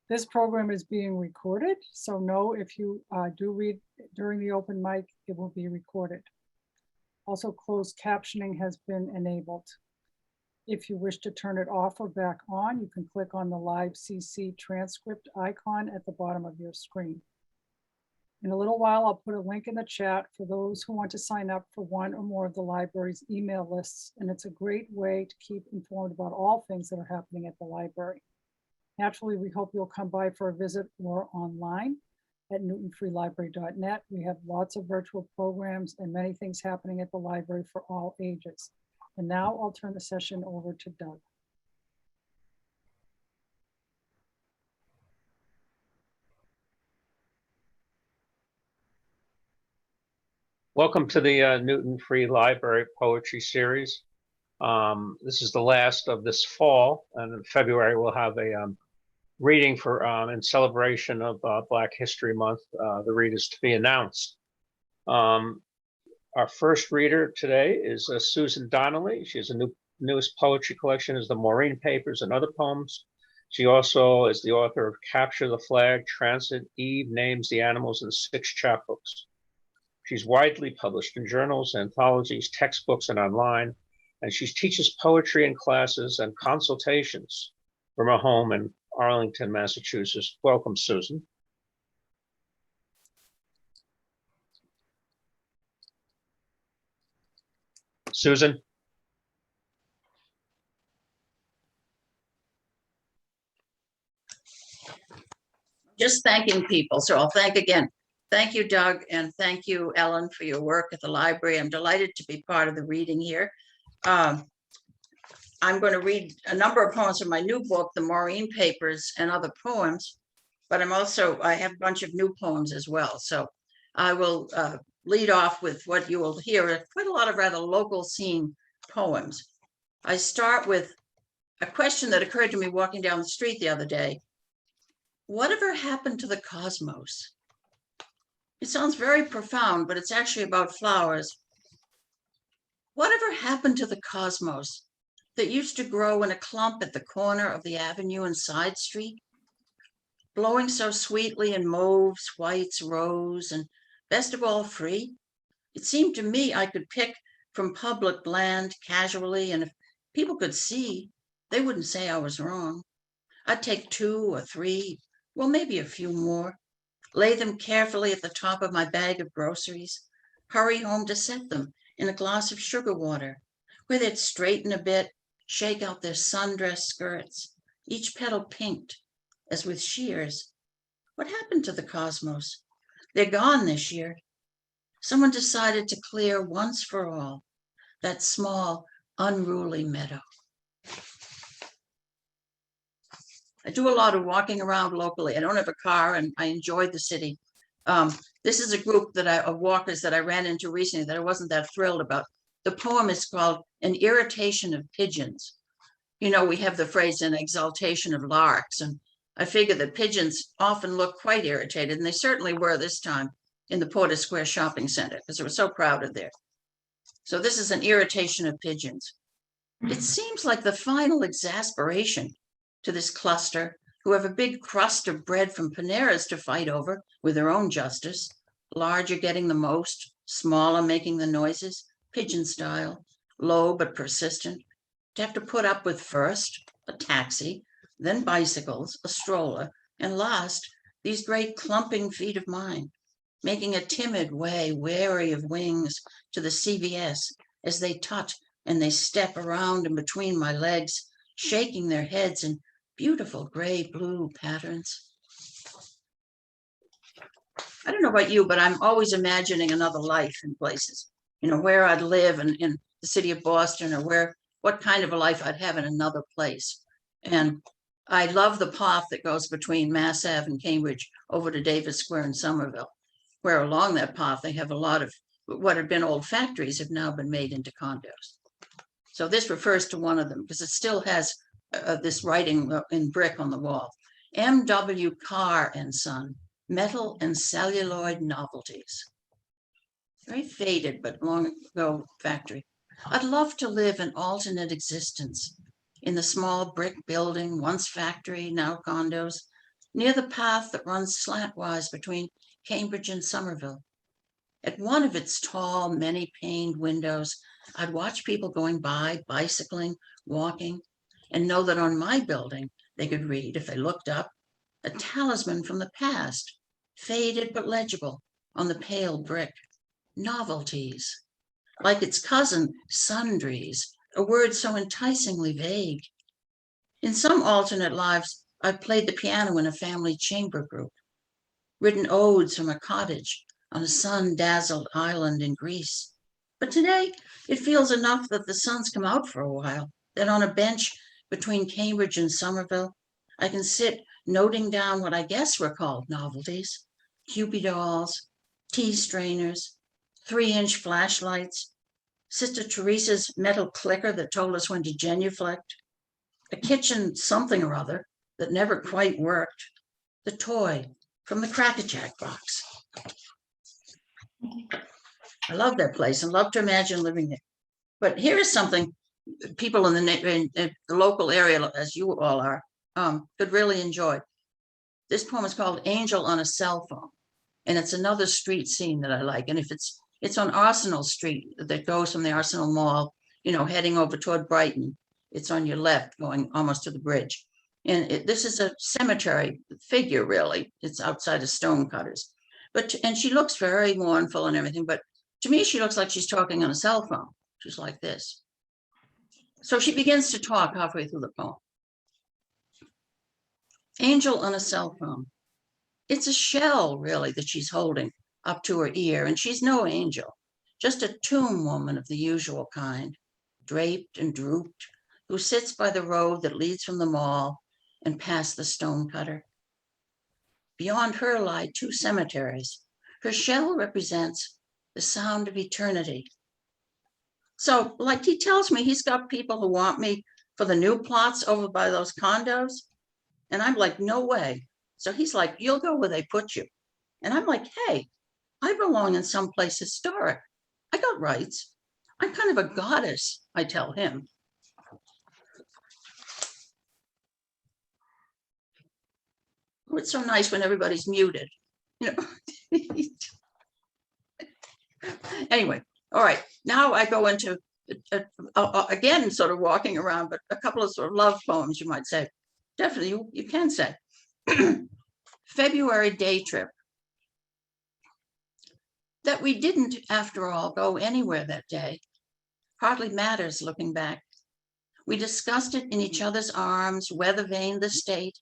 This program is being recorded, so know if you do read during the open mic, it will be recorded. Also, closed captioning has been enabled. If you wish to turn it off or back on, you can click on the live CC transcript icon at the bottom of your screen. In a little while, I'll put a link in the chat for those who want to sign up for one or more of the library's email lists, and it's a great way to keep informed about all things that are happening at the library. Naturally, we hope you'll come by for a visit or online at newtonfreelibrary.net. We have lots of virtual programs and many things happening at the library for all ages. And now I'll turn the session over to Doug. Welcome to the Newton Free Library Poetry Series. This is the last of this fall, and in February we'll have a reading for in celebration of Black History Month. The read is to be announced. Our first reader today is Susan Donnelly. She has a newest poetry collection is the Maureen Papers and Other Poems. She also is the author of Capture the Flag, Transit, Eve Names the Animals, and 6 chapbooks. She's widely published in journals, anthologies, textbooks, and online, and she teaches poetry in classes and consultations from her home in Arlington, Massachusetts. Welcome, Susan. Susan. Just thanking people, so I'll thank again. Thank you, Doug, and thank you, Ellen, for your work at the library. I'm delighted to be part of the reading here. I'm going to read a number of poems from my new book, The Maureen Papers and Other Poems, but I have a bunch of new poems as well. So I will lead off with what you will hear, quite a lot of rather local scene poems. I start with a question that occurred to me walking down the street the other day. Whatever happened to the cosmos? It sounds very profound, but it's actually about flowers. Whatever happened to the cosmos that used to grow in a clump at the corner of the avenue and side street, blowing so sweetly in mauves, whites, rose, and best of all, free? It seemed to me I could pick from public land casually, and if people could see, they wouldn't say I was wrong. I'd take 2 or 3, well, maybe a few more, lay them carefully at the top of my bag of groceries, hurry home to set them in a glass of sugar water, where they'd straighten a bit, shake out their sundress skirts, each petal pinked as with shears. What happened to the cosmos? They're gone this year. Someone decided to clear once for all that small, unruly meadow. I do a lot of walking around locally. I don't have a car and I enjoy the city. This is a group of walkers that I ran into recently that I wasn't that thrilled about. The poem is called An Irritation of Pigeons. You know, we have the phrase an exaltation of larks, and I figure that pigeons often look quite irritated, and they certainly were this time in the Porter Square shopping center because it was so crowded there. So this is an irritation of pigeons. It seems like the final exasperation to this cluster, who have a big crust of bread from Panera's to fight over with their own justice, larger getting the most, smaller making the noises, pigeon style, low but persistent, to have to put up with first a taxi, then bicycles, a stroller, and last, these great clumping feet of mine, making a timid way, wary of wings, to the CVS as they tut and they step around and between my legs, shaking their heads in beautiful gray-blue patterns. I don't know about you, but I'm always imagining another life in places, you know, where I'd live in the city of Boston, or what kind of a life I'd have in another place. And I love the path that goes between Mass Ave and Cambridge over to Davis Square in Somerville, where along that path they have a lot of what had been old factories have now been made into condos. So this refers to one of them because it still has this writing in brick on the wall. M.W. Carr and Son, Metal and Celluloid Novelties. Very faded, but long ago factory. I'd love to live an alternate existence in the small brick building, once factory, now condos, near the path that runs slantwise between Cambridge and Somerville. At one of its tall, many-paned windows, I'd watch people going by, bicycling, walking, and know that on my building, they could read, if they looked up, a talisman from the past, faded but legible on the pale brick. Novelties. Like its cousin, sundries, a word so enticingly vague. In some alternate lives, I've played the piano in a family chamber group, written odes from a cottage on a sun-dazzled island in Greece. But today, it feels enough that the sun's come out for a while, that on a bench between Cambridge and Somerville, I can sit noting down what I guess were called novelties: Cupid dolls, tea strainers, 3-inch flashlights, Sister Teresa's metal clicker that told us when to genuflect, a kitchen something or other that never quite worked, the toy from the Cracker-Jack box. I love that place and love to imagine living there. But here is something people in the local area, as you all are, could really enjoy. This poem is called Angel on a Cell Phone, and it's another street scene that I like. And if it's on Arsenal Street that goes from the Arsenal Mall, heading over toward Brighton. It's on your left, going almost to the bridge. And this is a cemetery figure, really. It's outside of Stonecutters. And she looks very mournful and everything, but to me, she looks like she's talking on a cell phone. She's like this. So she begins to talk halfway through the poem. Angel on a cell phone. It's a shell, really, that she's holding up to her ear, and she's no angel, just a tomb woman of the usual kind, draped and drooped, who sits by the road that leads from the mall and past the Stonecutter. Beyond her lie 2 cemeteries. Her shell represents the sound of eternity. So, like he tells me, he's got people who want me for the new plots over by those condos. And I'm like, no way. So he's like, you'll go where they put you. And I'm like, hey, I belong in someplace historic. I got rights. I'm kind of a goddess, I tell him. Oh, it's so nice when everybody's muted. Anyway, all right. Now I go into, again, sort of walking around, but a couple of sort of love poems, you might say. Definitely, you can say. February day trip. That we didn't, after all, go anywhere that day hardly matters looking back. We discussed it in each other's arms, weather-vaned the state,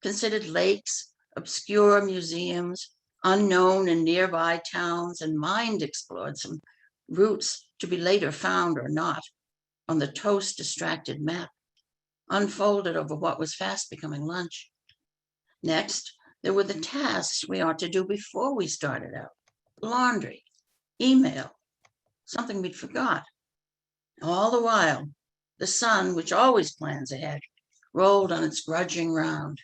considered lakes, obscure museums, unknown and nearby towns, and mind-explored some routes to be later found or not on the toast-distracted map, unfolded over what was fast becoming lunch. Next, there were the tasks we ought to do before we started out. Laundry, email, something we'd forgot. All the while, the sun, which always plans ahead, rolled on its grudging round,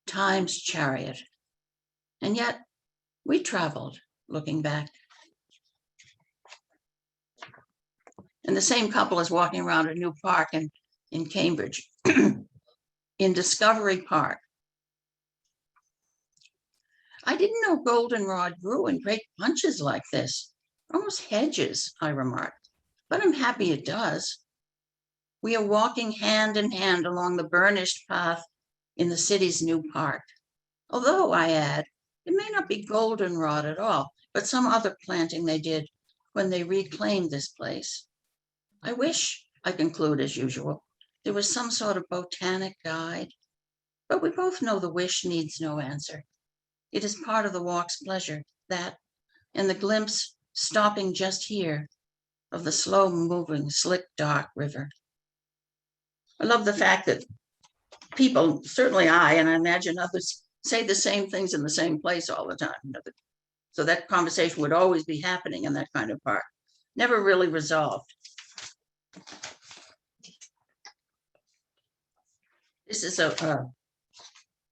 time's chariot. And yet, we traveled, looking back. And the same couple is walking around a new park in Cambridge, in Discovery Park. I didn't know goldenrod grew in great bunches like this, almost hedges, I remarked, but I'm happy it does. We are walking hand in hand along the burnished path in the city's new park. Although, I add, it may not be goldenrod at all, but some other planting they did when they reclaimed this place. I wish, I conclude as usual, there was some sort of botanic guide, but we both know the wish needs no answer. It is part of the walk's pleasure, that, and the glimpse, stopping just here, of the slow-moving, slick, dark river. I love the fact that people, certainly I, and I imagine others, say the same things in the same place all the time. So that conversation would always be happening in that kind of park. Never really resolved. This is a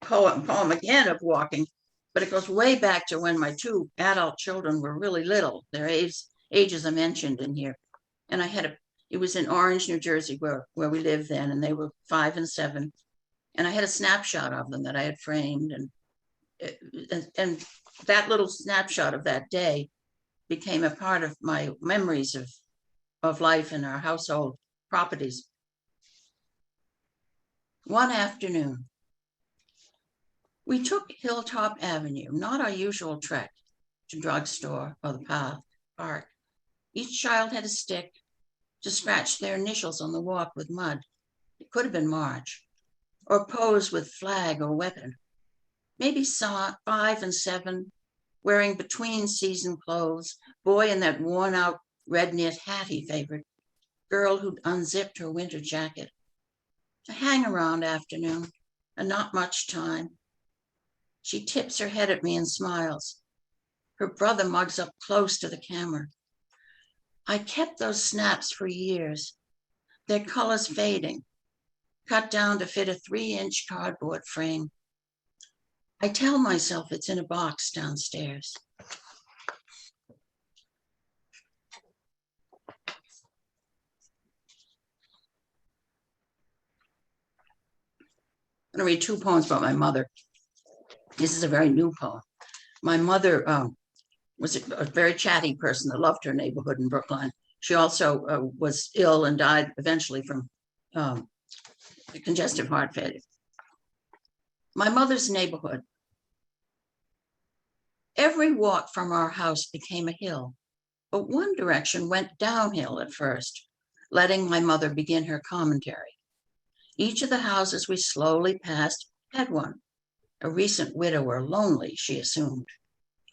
poem again of walking, but it goes way back to when my 2 adult children were really little. Their ages are mentioned in here. And it was in Orange, New Jersey, where we lived then, and they were 5 and 7. And I had a snapshot of them that I had framed, and that little snapshot of that day became a part of my memories of life in our household properties. One afternoon, we took Hilltop Avenue, not our usual trek to drugstore or the park. Each child had a stick to scratch their initials on the walk with mud. It could have been March, or pose with flag or weapon. Maybe 5 and 7, wearing between season clothes, boy in that worn out red knit hat he favored, girl who'd unzipped her winter jacket. A hang around afternoon, and not much time. She tips her head at me and smiles. Her brother mugs up close to the camera. I kept those snaps for years, their colors fading, cut down to fit a 3-inch cardboard frame. I tell myself it's in a box downstairs. I'm going to read 2 poems about my mother. This is a very new poem. My mother was a very chatty person that loved her neighborhood in Brookline. She also was ill and died eventually from congestive heart failure. My mother's neighborhood. Every walk from our house became a hill, but one direction went downhill at first, letting my mother begin her commentary. Each of the houses we slowly passed had one. A recent widower, lonely, she assumed.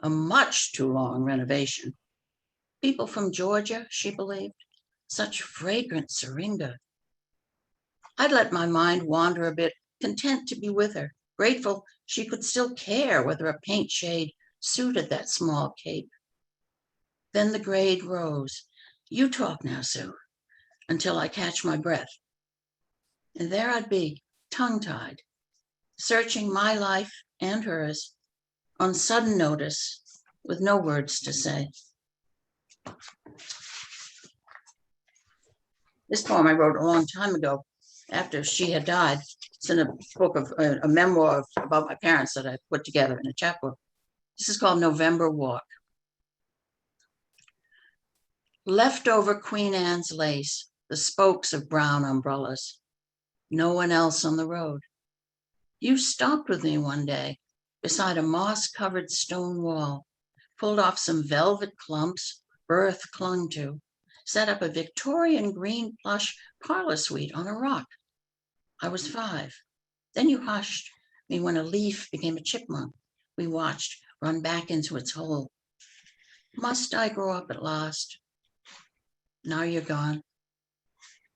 A much too long renovation. People from Georgia, she believed. Such fragrant syringa. I'd let my mind wander a bit, content to be with her, grateful she could still care whether a paint shade suited that small cape. Then the grade rose. You talk now, Sue, until I catch my breath. And there I'd be, tongue-tied, searching my life and hers on sudden notice with no words to say. This poem I wrote a long time ago after she had died. It's in a book of a memoir about my parents that I put together in a chapbook. This is called November Walk. Leftover Queen Anne's lace, the spokes of brown umbrellas. No one else on the road. You stopped with me one day beside a moss-covered stone wall, pulled off some velvet clumps earth clung to, set up a Victorian green plush parlor suite on a rock. I was 5. Then you hushed me when a leaf became a chipmunk we watched run back into its hole. Must I grow up at last? Now you're gone.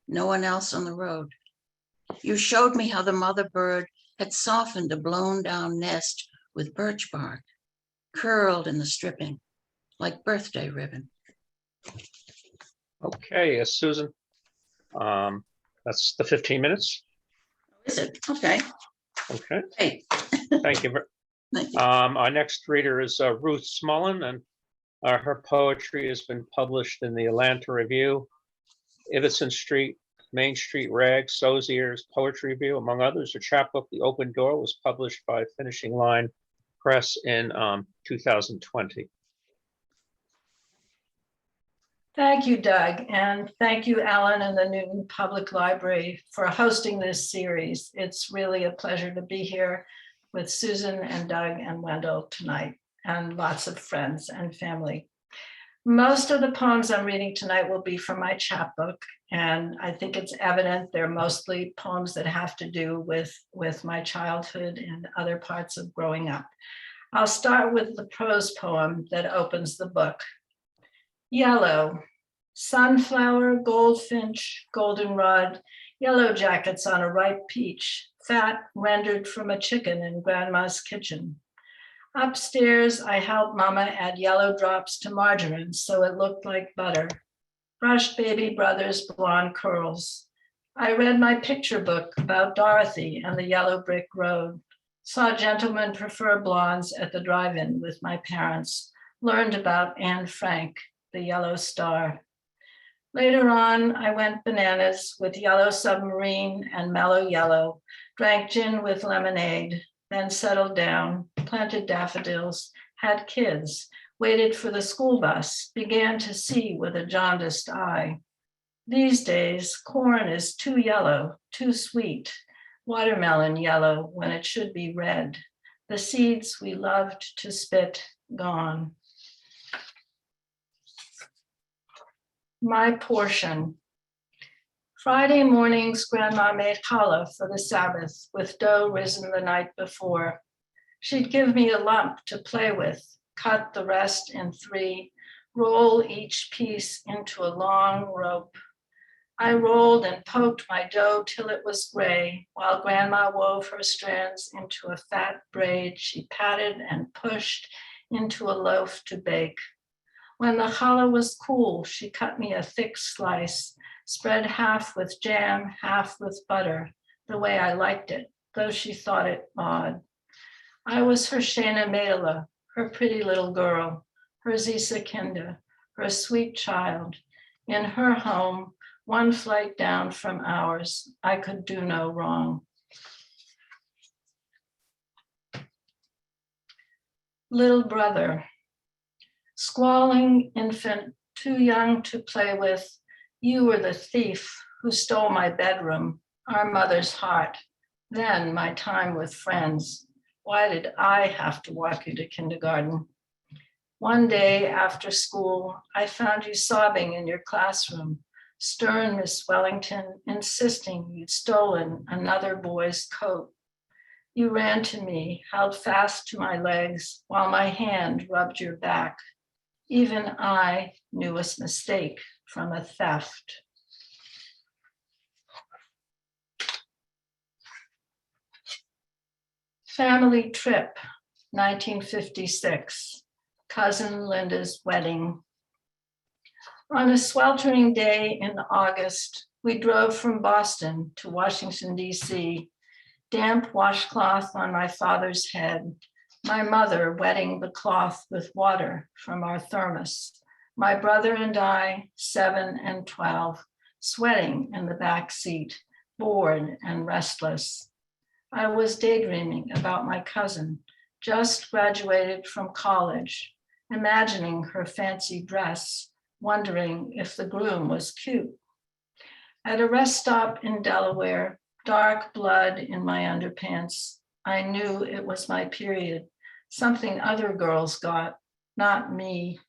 No one else on the road. You showed me how the mother bird had softened a blown down nest with birch bark, curled in the stripping like birthday ribbon. Okay, Susan. That's the 15 minutes. Is it? Okay. Okay, Hey. thank you. Thank you. Our next reader is Ruth Smullin, and her poetry has been published in the Atlanta Review, Iveson Street, Main Street Rag, Sozier's Poetry Review, among others. Her chapbook, The Open Door, was published by Finishing Line Press in 2020. Thank you, Doug, and thank you, Alan and the Newton Public Library for hosting this series. It's really a pleasure to be here with Susan and Doug and Wendell tonight, and lots of friends and family. Most of the poems I'm reading tonight will be from my chapbook, and I think it's evident they're mostly poems that have to do with my childhood and other parts of growing up. I'll start with the prose poem that opens the book. Yellow, sunflower, goldfinch, goldenrod, yellow jackets on a ripe peach, fat rendered from a chicken in grandma's kitchen. Upstairs, I helped Mama add yellow drops to margarine so it looked like butter. Brushed baby brother's blonde curls. I read my picture book about Dorothy and the yellow brick road. Saw gentlemen prefer blondes at the drive-in with my parents. Learned about Anne Frank, the yellow star. Later on, I went bananas with Yellow Submarine and Mellow Yellow, drank gin with lemonade, then settled down, planted daffodils, had kids, waited for the school bus, began to see with a jaundiced eye. These days, corn is too yellow, too sweet, watermelon yellow when it should be red. The seeds we loved to spit, gone. My portion. Friday mornings, Grandma made challah for the Sabbath with dough risen the night before. She'd give me a lump to play with, cut the rest in 3, roll each piece into a long rope. I rolled and poked my dough till it was gray, while Grandma wove her strands into a fat braid she patted and pushed into a loaf to bake. When the challah was cool, she cut me a thick slice, spread half with jam, half with butter, the way I liked it, though she thought it odd. I was her Shana Medela, her pretty little girl, her Zisa Kinda, her sweet child. In her home, 1 flight down from ours, I could do no wrong. Little brother, squalling infant, too young to play with, you were the thief who stole my bedroom, our mother's heart, then my time with friends. Why did I have to walk you to kindergarten? One day after school, I found you sobbing in your classroom, stern Miss Wellington insisting you'd stolen another boy's coat. You ran to me, held fast to my legs while my hand rubbed your back. Even I knew a mistake from a theft. Family trip, 1956, cousin Linda's wedding. On a sweltering day in August, we drove from Boston to Washington, D.C., damp washcloth on my father's head, my mother wetting the cloth with water from our thermos, my brother and I, 7 and 12, sweating in the back seat, bored and restless. I was daydreaming about my cousin, just graduated from college, imagining her fancy dress, wondering if the groom was cute. At a rest stop in Delaware, dark blood in my underpants, I knew it was my period, something other girls got, not me.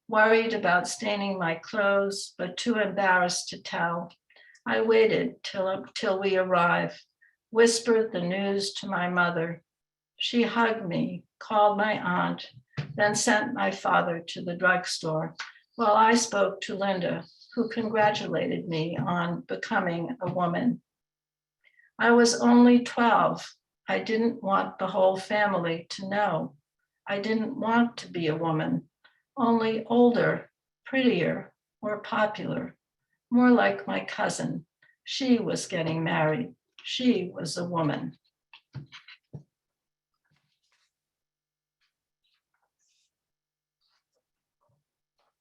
Worried about staining my clothes, but too embarrassed to tell, I waited till we arrived, whispered the news to my mother. She hugged me, called my aunt, then sent my father to the drugstore, while I spoke to Linda, who congratulated me on becoming a woman. I was only 12. I didn't want the whole family to know. I didn't want to be a woman, only older, prettier, more popular, more like my cousin. She was getting married. She was a woman.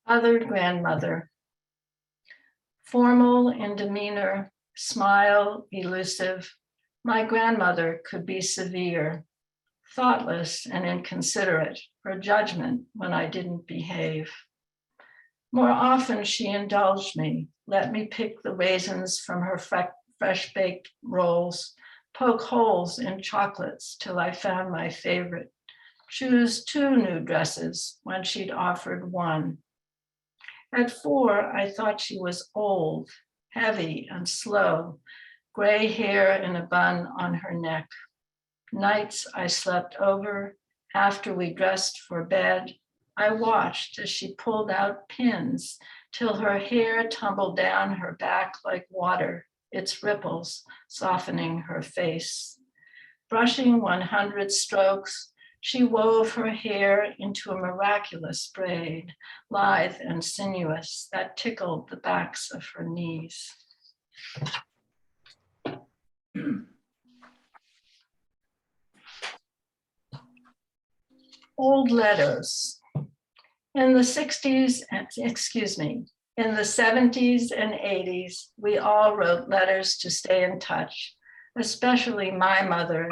Other grandmother, formal in demeanor, smile elusive, my grandmother could be severe, thoughtless and inconsiderate, her judgment when I didn't behave. More often she indulged me, let me pick the raisins from her fresh baked rolls, poke holes in chocolates till I found my favorite, choose 2 new dresses when she'd offered 1. At 4, I thought she was old, heavy and slow, gray hair in a bun on her neck. Nights I slept over, after we dressed for bed, I watched as she pulled out pins till her hair tumbled down her back like water, its ripples softening her face. Brushing 100 strokes, she wove her hair into a miraculous braid, lithe and sinuous, that tickled the backs of her knees. Old letters. In the 70s and 80s, we all wrote letters to stay in touch. especially my mother,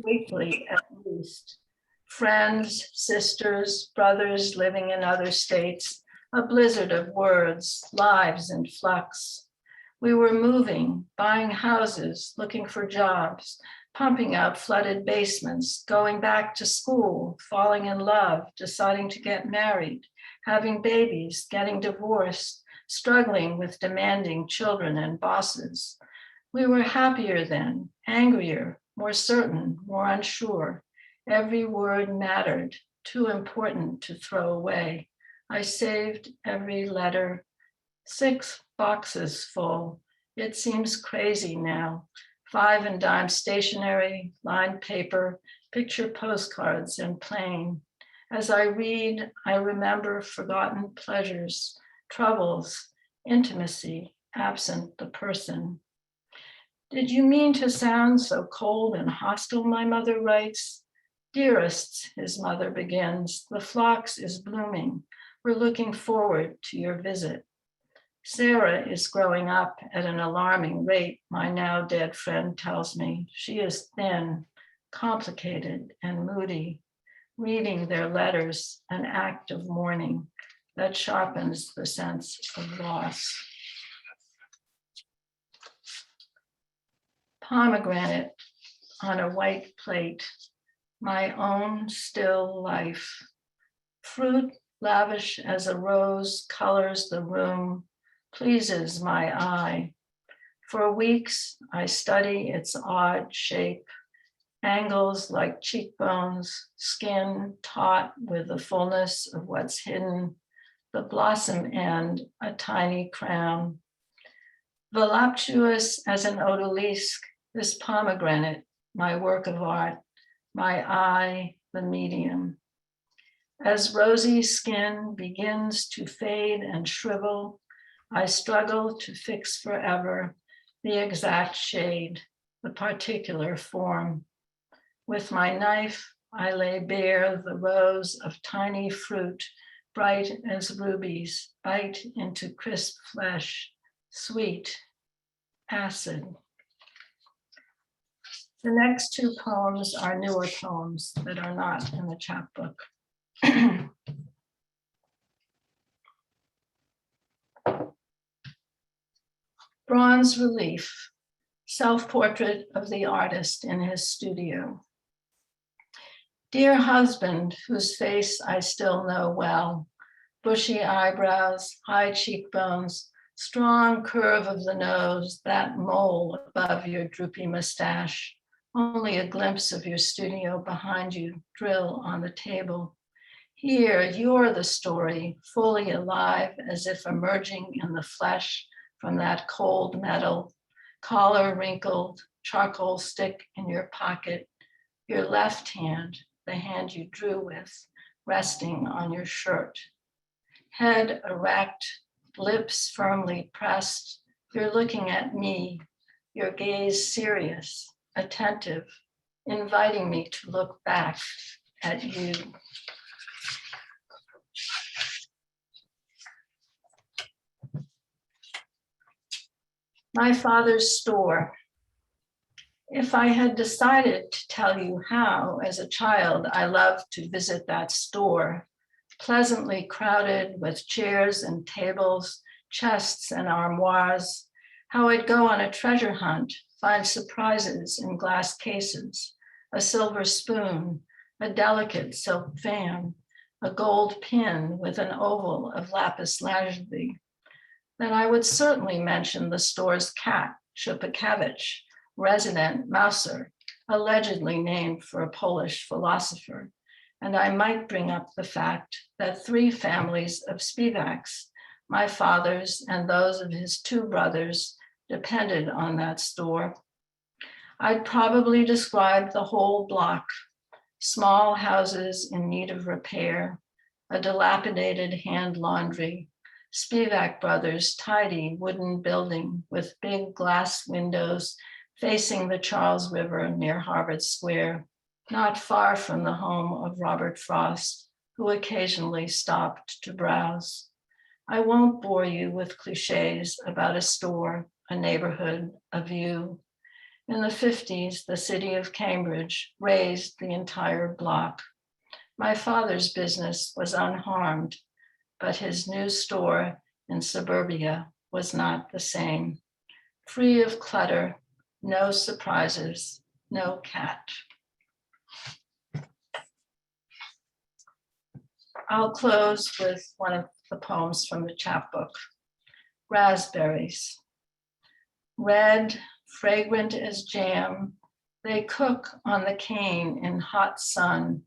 weekly at least. Friends, sisters, brothers living in other states, a blizzard of words, lives in flux. We were moving, buying houses, looking for jobs, pumping out flooded basements, going back to school, falling in love, deciding to get married, having babies, getting divorced, struggling with demanding children and bosses. We were happier then, angrier, more certain, more unsure. Every word mattered, too important to throw away. I saved every letter, 6 boxes full. It seems crazy now. 5 and dime stationery, lined paper, picture postcards, and plain. As I read, I remember forgotten pleasures, troubles, intimacy, absent the person. Did you mean to sound so cold and hostile, my mother writes? Dearest, his mother begins, the phlox is blooming. We're looking forward to your visit. Sarah is growing up at an alarming rate, my now dead friend tells me. She is thin, complicated, and moody. Reading their letters, an act of mourning that sharpens the sense of loss. Pomegranate on a white plate, my own still life. Fruit lavish as a rose colors the room, pleases my eye. For weeks, I study its odd shape, angles like cheekbones, skin taut with the fullness of what's hidden, the blossom end, a tiny crown. Voluptuous as an odalisque, this pomegranate, my work of art, my eye, the medium. As rosy skin begins to fade and shrivel, I struggle to fix forever the exact shade, the particular form. With my knife, I lay bare the rows of tiny fruit, bright as rubies, bite into crisp flesh, sweet, acid. The next 2 poems are newer poems that are not in the chapbook. Bronze relief, self-portrait of the artist in his studio. Dear husband, whose face I still know well, bushy eyebrows, high cheekbones, strong curve of the nose, that mole above your droopy mustache, only a glimpse of your studio behind you, drill on the table. Here, you're the story, fully alive, as if emerging in the flesh from that cold metal, collar wrinkled, charcoal stick in your pocket, your left hand, the hand you drew with, resting on your shirt. Head erect, lips firmly pressed, you're looking at me, your gaze serious, attentive, inviting me to look back at you. My father's store. If I had decided to tell you how, as a child, I loved to visit that store, pleasantly crowded with chairs and tables, chests and armoires, how I'd go on a treasure hunt, find surprises in glass cases, a silver spoon, a delicate silk fan, a gold pin with an oval of lapis lazuli, then I would certainly mention the store's cat, Chupakevich, resident mouser, allegedly named for a Polish philosopher. And I might bring up the fact that 3 families of Spivaks, my father's and those of his 2 brothers, depended on that store. I'd probably describe the whole block, small houses in need of repair, a dilapidated hand laundry, Spivak brothers' tidy wooden building with big glass windows facing the Charles River near Harvard Square, not far from the home of Robert Frost, who occasionally stopped to browse. I won't bore you with cliches about a store, a neighborhood, a view. In the 50s, the city of Cambridge razed the entire block. My father's business was unharmed, but his new store in suburbia was not the same. Free of clutter, no surprises, no cat. I'll close with one of the poems from the chapbook. Raspberries. Red, fragrant as jam, they cook on the cane in hot sun.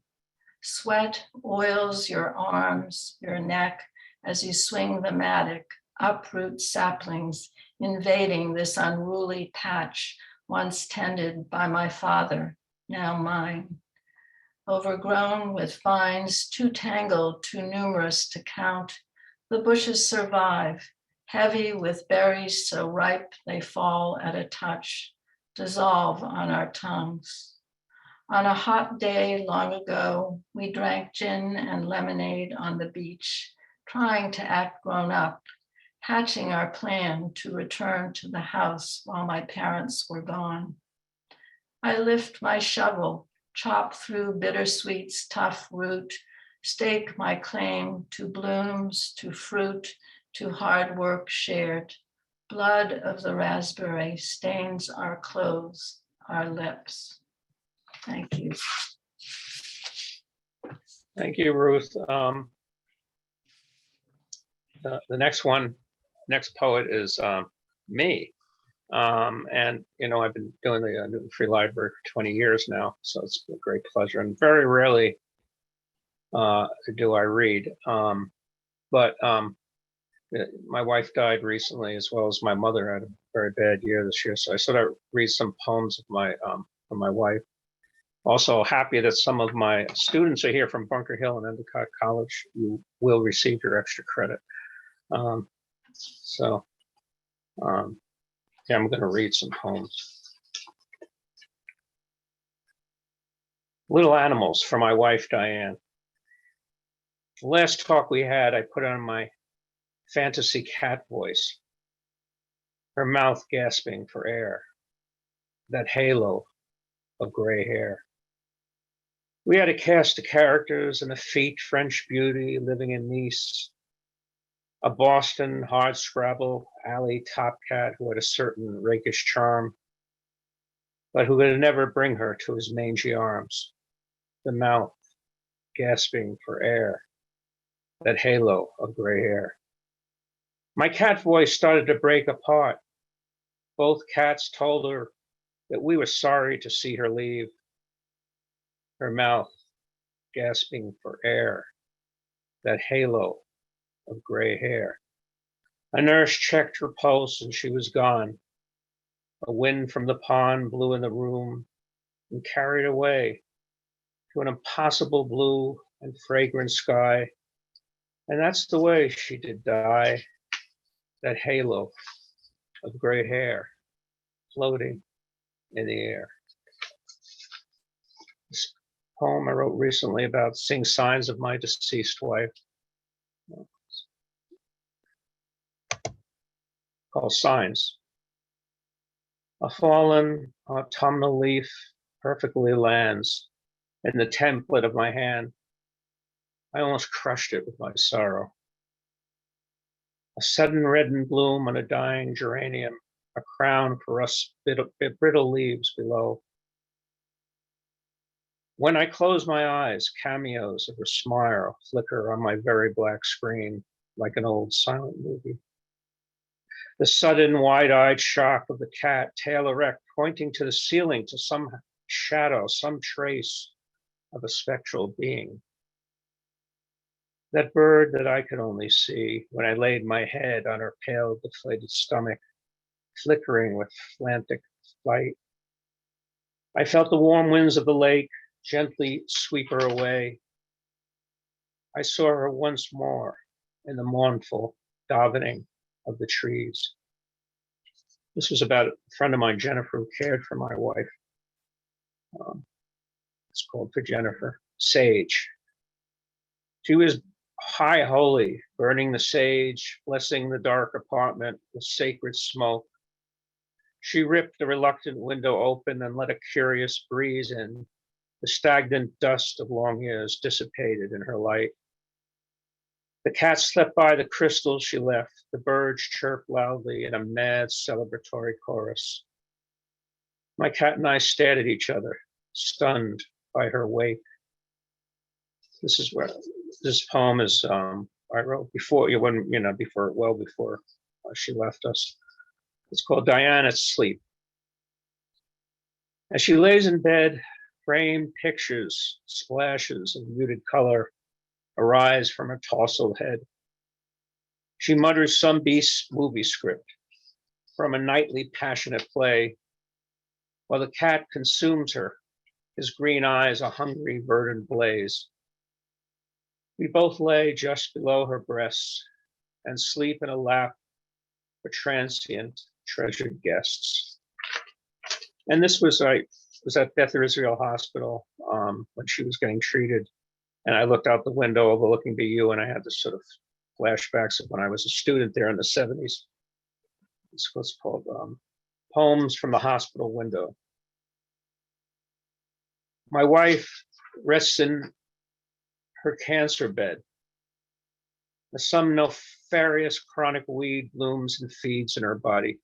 Sweat oils your arms, your neck, as you swing the mattock, uproot saplings, invading this unruly patch once tended by my father, now mine. Overgrown with vines too tangled, too numerous to count, the bushes survive, heavy with berries so ripe they fall at a touch, dissolve on our tongues. On a hot day long ago, we drank gin and lemonade on the beach, trying to act grown up, hatching our plan to return to the house while my parents were gone. I lift my shovel, chop through bittersweet's tough root, stake my claim to blooms, to fruit, to hard work shared. Blood of the raspberry stains our clothes, our lips. Thank you. Thank you, Ruth. The next poet is me. And, you know, I've been doing the Newton Free Library for 20 years now, so it's a great pleasure. And very rarely do I read. But my wife died recently, as well as my mother had a very bad year this year. So I sort of read some poems of from my wife. Also happy that some of my students are here from Bunker Hill and Endicott College. You will receive your extra credit. Yeah, I'm going to read some poems. Little Animals for my wife, Diane. The last talk we had, I put on my fantasy cat voice, her mouth gasping for air, that halo of gray hair. We had a cast of characters, an effete French beauty living in Nice, a Boston hardscrabble alley top cat who had a certain rakish charm, but who could never bring her to his mangy arms, the mouth gasping for air, that halo of gray hair. My cat voice started to break apart. Both cats told her that we were sorry to see her leave, her mouth gasping for air, that halo of gray hair. A nurse checked her pulse and she was gone. A wind from the pond blew in the room and carried away to an impossible blue and fragrant sky. And that's the way she did die, that halo of gray hair floating in the air. This poem I wrote recently about seeing signs of my deceased wife, called Signs. A fallen autumnal leaf perfectly lands in the template of my hand. I almost crushed it with my sorrow. A sudden reddened bloom on a dying geranium, a crown for us brittle leaves below. When I close my eyes, cameos of her smile flicker on my very black screen like an old silent movie. The sudden wide-eyed shock of the cat, tail erect, pointing to the ceiling, to some shadow, some trace of a spectral being. That bird that I could only see when I laid my head on her pale, deflated stomach, flickering with frantic flight. I felt the warm winds of the lake gently sweep her away. I saw her once more in the mournful davening of the trees. This was about a friend of mine, Jennifer, who cared for my wife. It's called for Jennifer, Sage. She was high holy, burning the sage, blessing the dark apartment with sacred smoke. She ripped the reluctant window open and let a curious breeze in. The stagnant dust of long years dissipated in her light. The cat slept by the crystals she left. The birds chirped loudly in a mad celebratory chorus. My cat and I stared at each other, stunned by her wake. This is where this poem is. I wrote before well before she left us. It's called Diana's Sleep. As she lays in bed, framed pictures, splashes of muted color arise from her tousled head. She mutters some beast's movie script from a nightly passionate play, while the cat consumes her, his green eyes a hungry, verdant blaze. We both lay just below her breasts and sleep in a lap for transient, treasured guests. And this was at Beth Israel Hospital when she was getting treated. And I looked out the window overlooking BU, and I had this sort of flashbacks of when I was a student there in the 70s. It's what's called Poems from the Hospital Window. My wife rests in her cancer bed. Some nefarious chronic weed blooms and feeds in her body.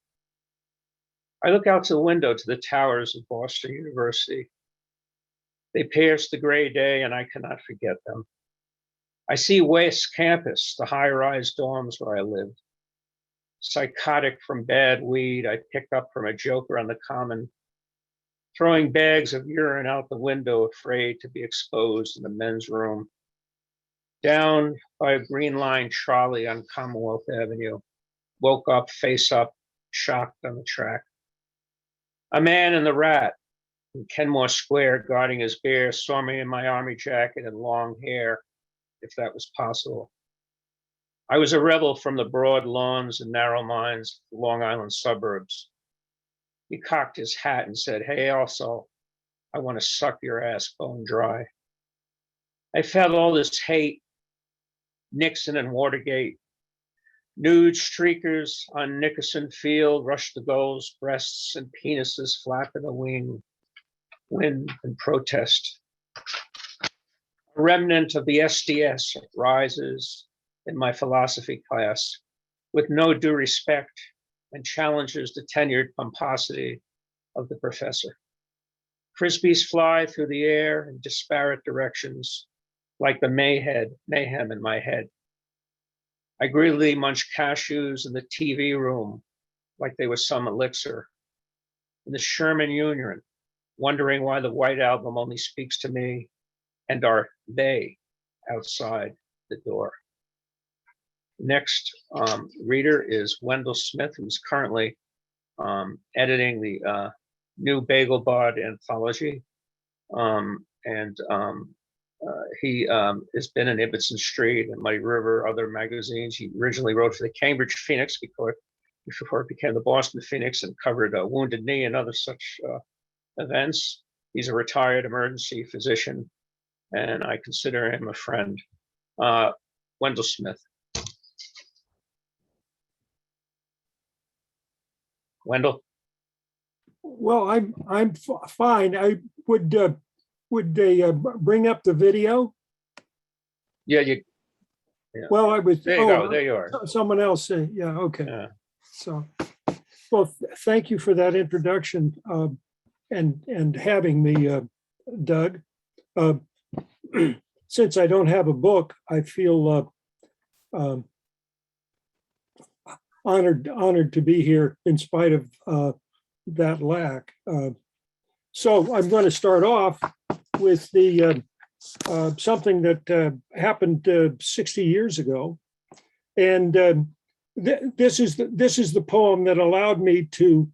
I look out to the window to the towers of Boston University. They pierce the gray day, and I cannot forget them. I see West Campus, the high-rise dorms where I lived. Psychotic from bad weed I picked up from a joker on the common, throwing bags of urine out the window, afraid to be exposed in the men's room. Down by a green line trolley on Commonwealth Avenue, woke up, face up, shocked on the track. A man in the Rat in Kenmore Square guarding his bear saw me in my army jacket and long hair, if that was possible. I was a rebel from the broad lawns and narrow minds of the Long Island suburbs. He cocked his hat and said, "Hey, also, I want to suck your ass bone dry." I felt all this hate, Nixon and Watergate. Nude streakers on Nickerson Field rushed the goals, breasts and penises flap in the wind and protest. A remnant of the SDS rises in my philosophy class with no due respect and challenges the tenured pomposity of the professor. Frisbees fly through the air in disparate directions like the mayhem in my head. I greedily munch cashews in the TV room like they were some elixir. In the Sherman Union, wondering why the White Album only speaks to me and are they outside the door. Next reader is Wendell Smith, who's currently editing the new Bagel Bod anthology. He has been in Ibbotson Street and Muddy River, other magazines. He originally wrote for the Cambridge Phoenix before it became the Boston Phoenix, and covered Wounded Knee and other such events. He's a retired emergency physician, and I consider him a friend. Wendell Smith. Wendell? Well, I'm fine. I would they bring up the video? Yeah. Well, I was. There you go. There you are. Someone else. Yeah. Okay. Yeah. So, well, thank you for that introduction and having me, Doug. Since I don't have a book, I feel honored to be here in spite of that lack. So I'm going to start off with the something that happened 60 years ago, and this is the poem that allowed me to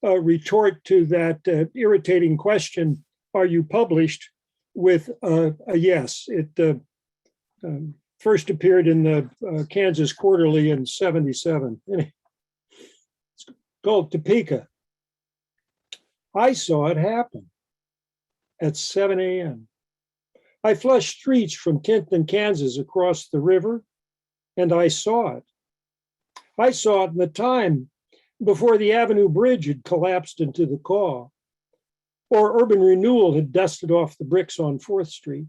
retort to that irritating question: "Are you published?" with a yes. It first appeared in the Kansas Quarterly in '77. It's called Topeka. I saw it happen at 7 a.m. I flushed streets from Kenton, Kansas across the river, and I saw it. I saw it in the time before the Avenue Bridge had collapsed into the Caw, or urban renewal had dusted off the bricks on 4th Street.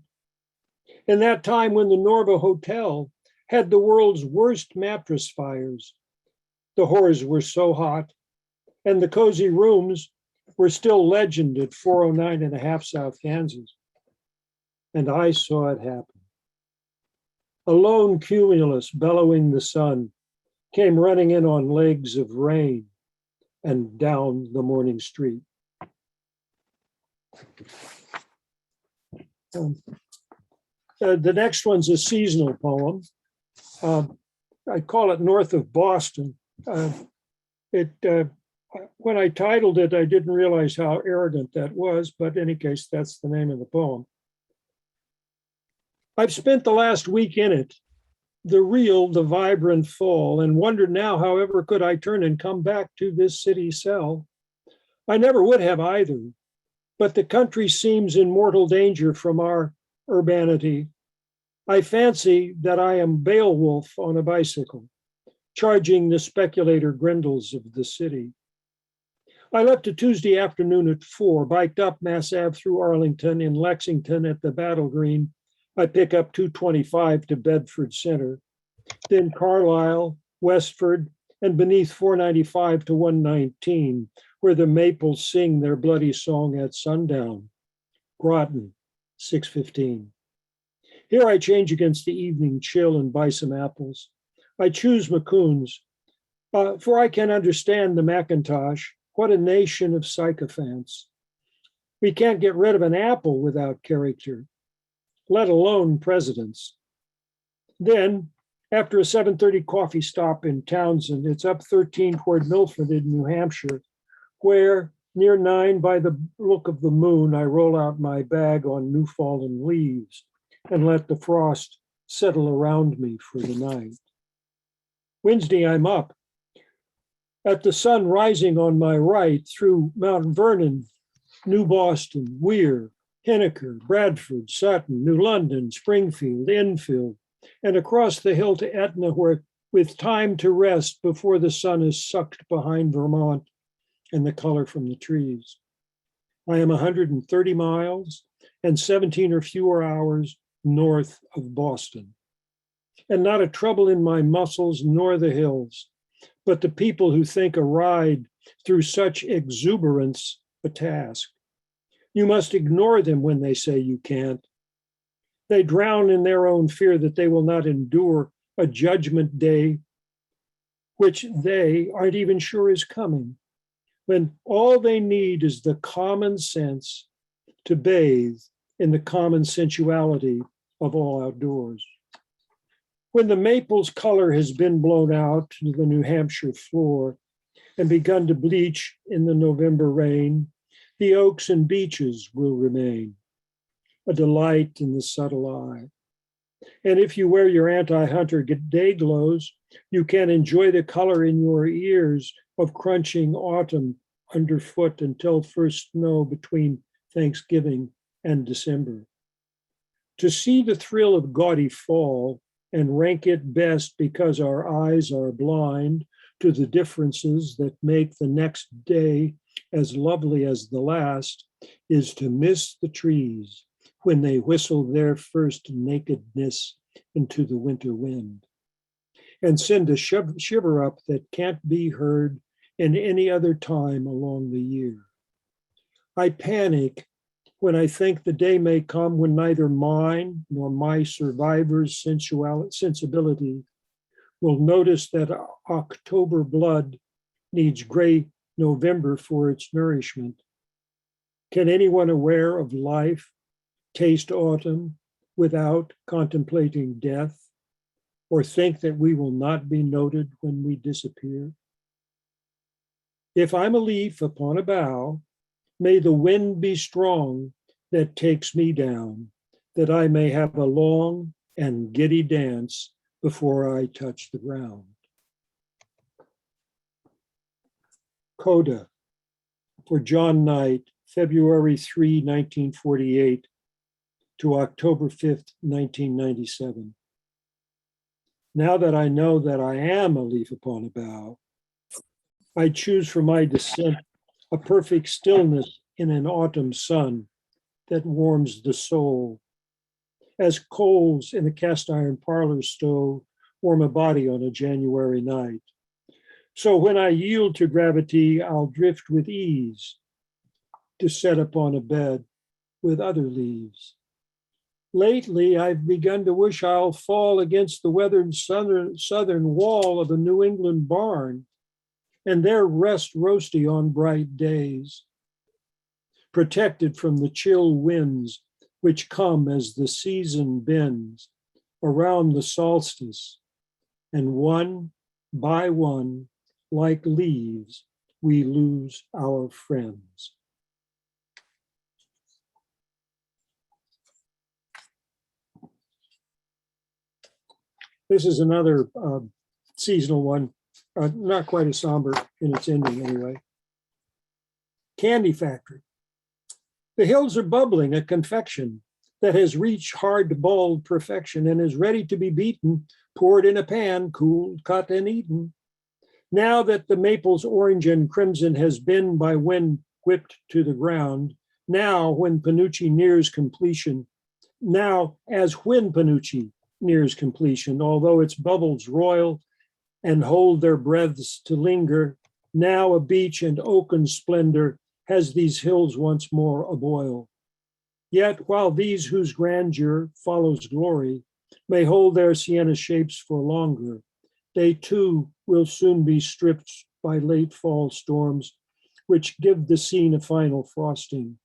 In that time when the Norva Hotel had the world's worst mattress fires, the horrors were so hot, and the cozy rooms were still legend at 409 and a half South Kansas. And I saw it happen. A lone cumulus bellowing the sun came running in on legs of rain and down the morning street. The next one's a seasonal poem. I call it North of Boston. When I titled it, I didn't realize how arrogant that was, but in any case, that's the name of the poem. I've spent the last week in it, the real, the vibrant fall, and wondered now, however, could I turn and come back to this city cell? I never would have either, but the country seems in mortal danger from our urbanity. I fancy that I am Beowulf on a bicycle, charging the speculator grindles of the city. I left a Tuesday afternoon at 4, biked up Mass Ave through Arlington. In Lexington at the Battle Green, I pick up 225 to Bedford Center, then Carlisle, Westford, and beneath 495 to 119, where the maples sing their bloody song at sundown. Groton, 6:15. Here I change against the evening chill and buy some apples. I choose Macoun's, for I can understand the Macintosh. What a nation of sycophants. We can't get rid of an apple without character, let alone presidents. Then, after a 7:30 coffee stop in Townsend, it's up 13 toward Milford in New Hampshire, where near 9 by the look of the moon, I roll out my bag on new fallen leaves and let the frost settle around me for the night. Wednesday, I'm up at the sun rising on my right through Mount Vernon, New Boston, Weir, Henniker, Bradford, Sutton, New London, Springfield, Enfield, and across the hill to Etna, where with time to rest before the sun is sucked behind Vermont and the color from the trees. I am 130 miles and 17 or fewer hours north of Boston. And not a trouble in my muscles nor the hills, but the people who think a ride through such exuberance a task. You must ignore them when they say you can't. They drown in their own fear that they will not endure a judgment day, which they aren't even sure is coming, when all they need is the common sense to bathe in the common sensuality of all outdoors. When the maple's color has been blown out to the New Hampshire floor and begun to bleach in the November rain, the oaks and beeches will remain, a delight in the subtle eye. And if you wear your anti-hunter day glows, you can enjoy the color in your ears of crunching autumn underfoot until first snow between Thanksgiving and December. To see the thrill of gaudy fall and rank it best because our eyes are blind to the differences that make the next day as lovely as the last is to miss the trees when they whistle their first nakedness into the winter wind and send a shiver up that can't be heard in any other time along the year. I panic when I think the day may come when neither mine nor my survivor's sensibility will notice that October blood needs gray November for its nourishment. Can anyone aware of life taste autumn without contemplating death, or think that we will not be noted when we disappear? If I'm a leaf upon a bough, may the wind be strong that takes me down, that I may have a long and giddy dance before I touch the ground. Coda for John Knight, February 3, 1948 to October 5th, 1997. Now that I know that I am a leaf upon a bough, I choose for my descent a perfect stillness in an autumn sun that warms the soul, as coals in a cast iron parlor stove warm a body on a January night. So when I yield to gravity, I'll drift with ease to set upon a bed with other leaves. Lately, I've begun to wish I'll fall against the weathered southern wall of a New England barn and there rest roasty on bright days, protected from the chill winds which come as the season bends around the solstice, and one by one, like leaves, we lose our friends. This is another seasonal one, not quite as somber in its ending anyway. Candy Factory. The hills are bubbling, a confection that has reached hard-balled perfection and is ready to be beaten, poured in a pan, cooled, cut, and eaten. Now that the maple's orange and crimson has been by wind whipped to the ground, now when Panucci nears completion, now as when Panucci nears completion, although its bubbles roil and hold their breaths to linger, now a beech and oaken splendor has these hills once more aboil. Yet while these whose grandeur follows glory may hold their sienna shapes for longer, they too will soon be stripped by late fall storms, which give the scene a final frosting,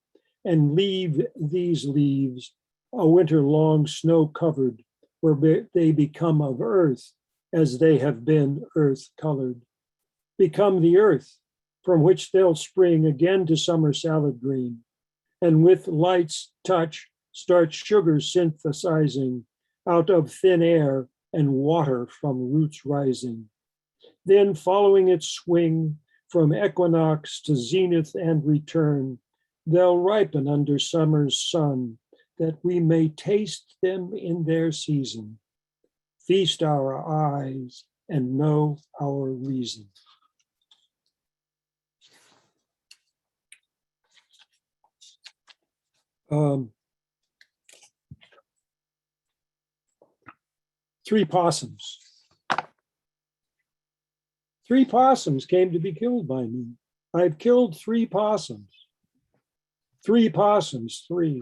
and leave these leaves a winter long snow covered, where they become of earth as they have been earth colored, become the earth from which they'll spring again to summer salad green, and with light's touch start sugar synthesizing out of thin air and water from roots rising. Then following its swing from equinox to zenith and return, they'll ripen under summer's sun that we may taste them in their season, feast our eyes and know our reason. Three possums. Three possums came to be killed by me. I've killed three possums. Three possums, three.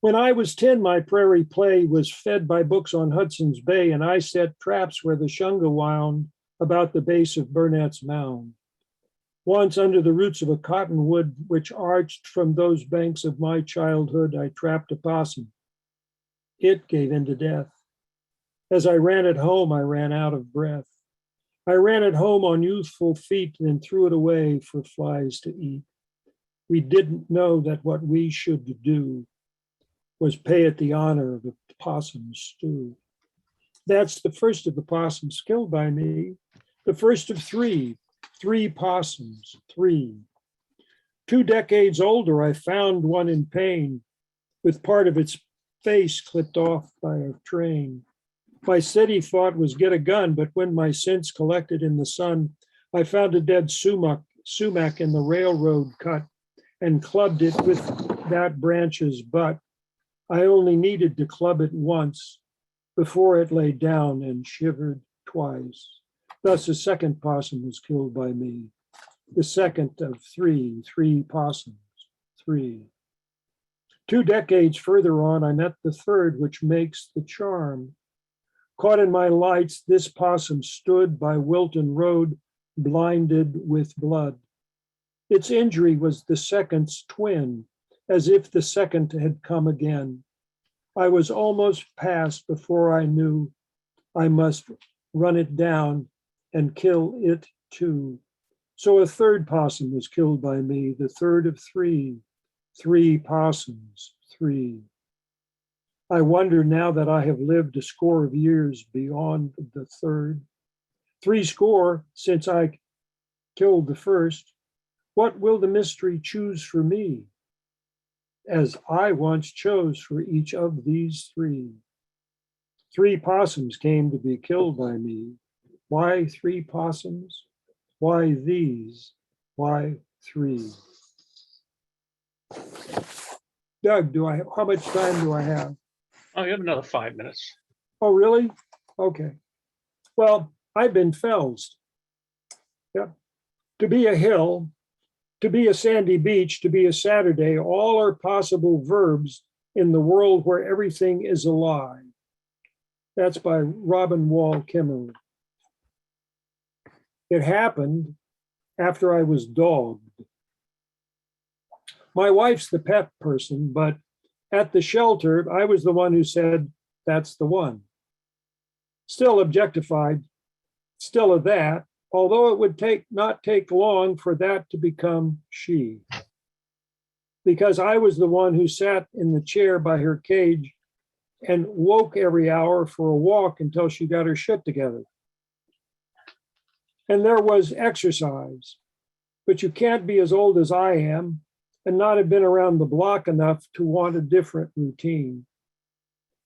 When I was 10, my prairie play was fed by books on Hudson's Bay, and I set traps where the shunga wound about the base of Burnett's Mound. Once under the roots of a cottonwood which arched from those banks of my childhood, I trapped a possum. It gave in to death. As I ran it home, I ran out of breath. I ran it home on youthful feet and threw it away for flies to eat. We didn't know that what we should do was pay it the honor of a possum stew. That's the first of the possums killed by me. The first of three possums, three. 2 decades older, I found one in pain with part of its face clipped off by a train. My city thought was get a gun, but when my sense collected in the sun, I found a dead sumac in the railroad cut and clubbed it with that branch's butt. I only needed to club it once before it lay down and shivered twice. Thus, a second possum was killed by me. The second of three possums, three. 2 decades further on, I met the third, which makes the charm. Caught in my lights, this possum stood by Wilton Road, blinded with blood. Its injury was the second's twin, as if the second had come again. I was almost past before I knew I must run it down and kill it too. So a third possum was killed by me, the third of three possums, three. I wonder now that I have lived a score of years beyond the third, 70 since I killed the first, what will the mystery choose for me, as I once chose for each of these three? 3 possums came to be killed by me. Why 3 possums? Why these? Why three? Doug, how much time do I have? Oh, you have another 5 minutes. Oh, really? Okay. Well, I've been felsed. Yep. To be a hill, to be a sandy beach, to be a Saturday, all are possible verbs in the world where everything is alive. That's by Robin Wall Kimmerer. It happened after I was dogged. My wife's the pet person, but at the shelter, I was the one who said, that's the one. Still objectified, still a that, although it would not take long for that to become she. Because I was the one who sat in the chair by her cage and woke every hour for a walk until she got her shit together. And there was exercise, but you can't be as old as I am and not have been around the block enough to want a different routine.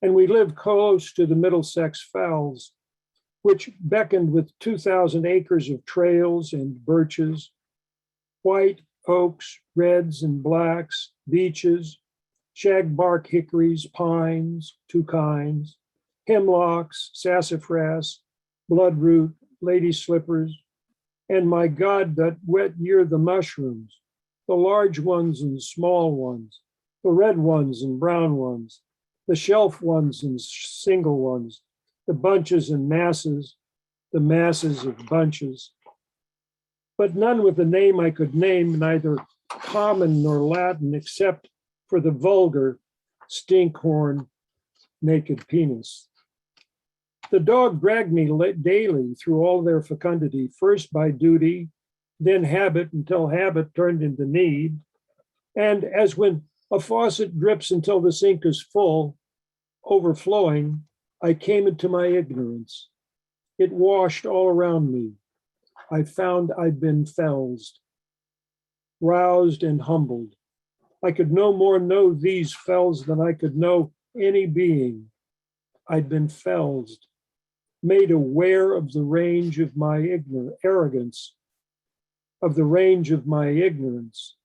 And we lived close to the Middlesex Fells, which beckoned with 2,000 acres of trails and birches, white oaks, reds and blacks, beeches, shagbark hickories, pines, two kinds, hemlocks, sassafras, bloodroot, lady slippers, and my God, that wet year, the mushrooms, the large ones and small ones, the red ones and brown ones, the shelf ones and single ones, the bunches and masses, the masses of bunches, but none with a name I could name, neither common nor Latin, except for the vulgar stinkhorn naked penis. The dog dragged me daily through all their fecundity, first by duty, then habit, until habit turned into need. And as when a faucet drips until the sink is full, overflowing, I came into my ignorance. It washed all around me. I found I'd been felsed, roused and humbled. I could no more know these fells than I could know any being. I'd been felsed, made aware of the range of my arrogance, of the range of my ignorance,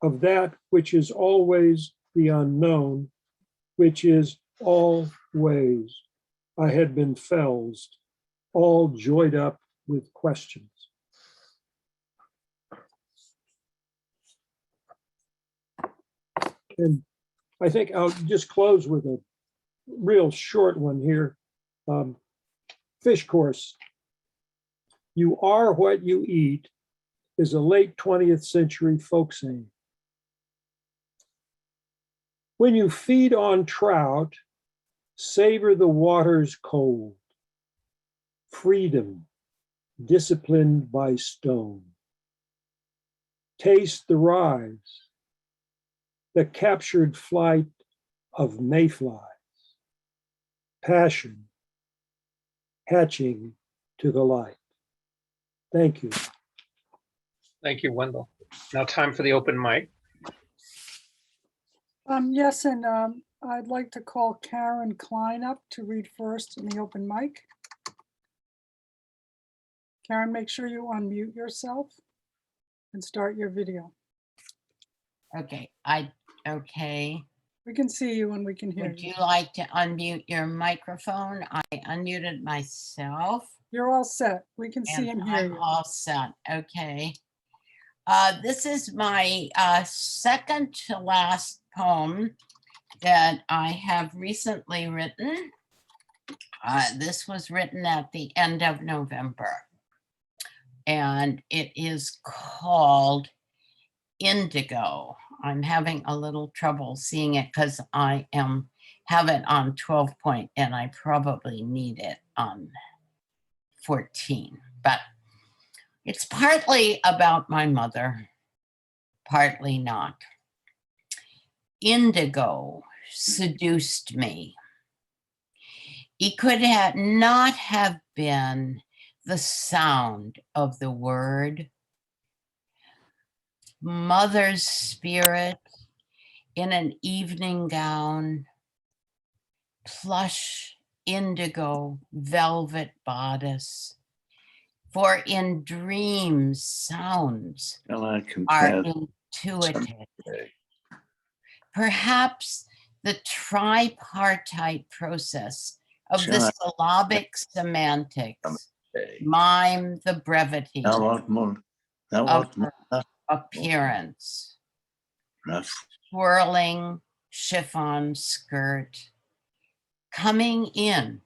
of that which is always the unknown, which is always. I had been felsed, all joyed up with questions. And I think I'll just close with a real short one here. Fish course. You are what you eat is a late 20th century folk saying. When you feed on trout, savor the waters cold. Freedom, disciplined by stone. Taste the rise, the captured flight of mayflies. Passion, hatching to the light. Thank you. Thank you, Wendell. Now time for the open mic. Yes, and I'd like to call Karen Klein up to read first in the open mic. Karen, make sure you unmute yourself and start your video. Okay, okay. We can see you and we can hear Would you. you like to unmute your microphone? I unmuted myself. You're all set. We can see and hear I'm you. all set, okay. This is my second to last poem that I have recently written. This was written at the end of November. And it is called Indigo. I'm having a little trouble seeing it because I have it on 12 point and I probably need it on 14. But it's partly about my mother, partly not. Indigo seduced me. It could not have been the sound of the word. Mother's spirit in an evening gown, plush indigo velvet bodice, For in dreams, sounds Shall I are compare intuitive. someday? Perhaps the tripartite process of the Shall syllabic semantics I? mime the brevity Thou art more. Thou of art more. her appearance. Rough. Swirling chiffon skirt, coming in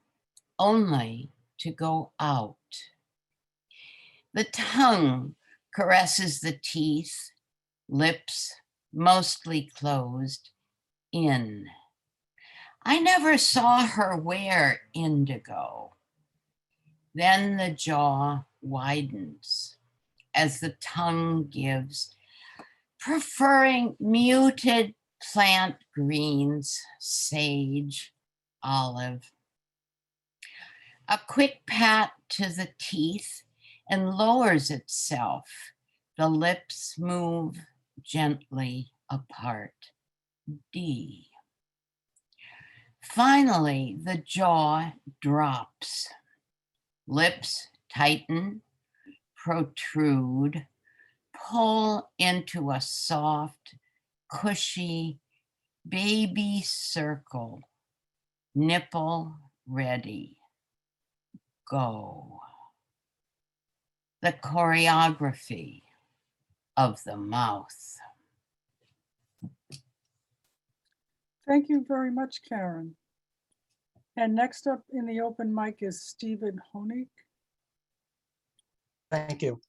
only to go out. The tongue caresses the teeth, lips mostly closed in. I never saw her wear indigo. Then the jaw widens as the tongue gives, preferring muted plant greens, sage, olive. A quick pat to the teeth and lowers itself. The lips move gently apart. D. Finally, the jaw drops. Lips tighten, protrude, pull into a soft, cushy baby circle. Nipple ready. Go. The choreography of the mouth. Thank you very much, Karen. And next up in the open mic is Stephen Honig. Thank you.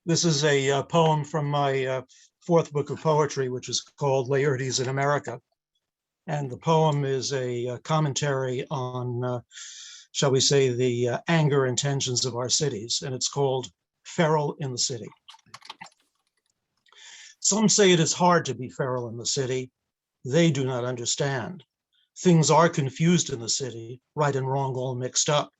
This is a poem from my fourth book of poetry, which is called Laertes in America. And the poem is a commentary on, shall we say, the anger and tensions of our cities. And it's called Feral in the City. Some say it is hard to be feral in the city. They do not understand. Things are confused in the city, right and wrong all mixed up.